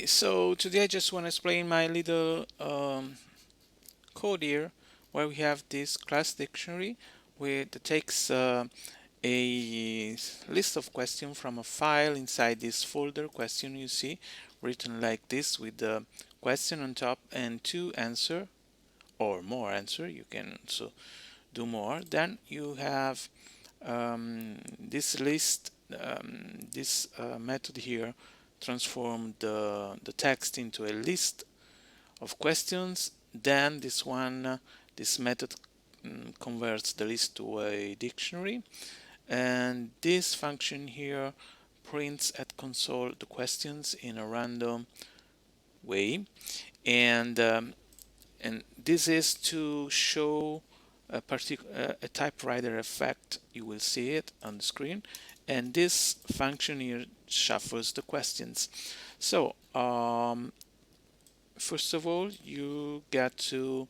Okay, so today I just want to explain my little code here where we have this class dictionary that takes a list of questions from a file inside this folder question you see written like this with the question on top and two answer or more answer. You can also do more. Then you have this list, this method here transform the text into a list of questions. Then this method converts the list to a dictionary, and this function here prints at console the questions in a random way, and this is to show a typewriter effect. You will see it on the screen, and this function here shuffles the questions. So first of all, you get to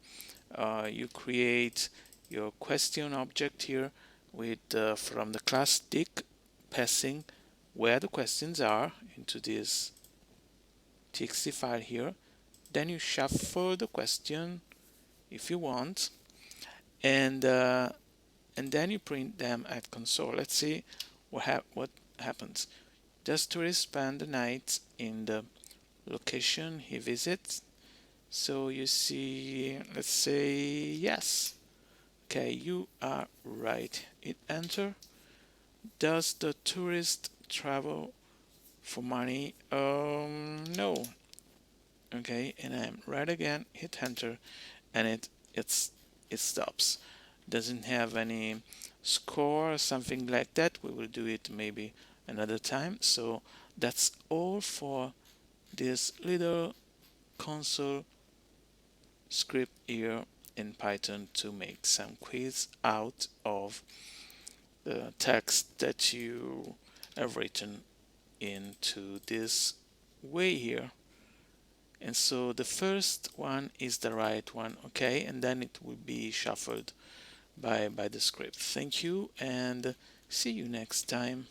you create your question object here with from the class dict, passing where the questions are into this txt file here. Then you shuffle the question if you want, and then you print them at console. Let's see what happens. Does tourist spend the night in the location he visits? So you see, let's say yes. Okay, you are right. Hit enter. Does the tourist travel for money? No. Okay, and I'm right again. Hit enter, and it stops. Doesn't have any score or something like that. We will do it maybe another time. So that's all for this little console script here in Python to make some quiz out of the text that you have written into this way here. And so the first one is the right one, okay, and then it will be shuffled by the script. Thank you, and see you next time.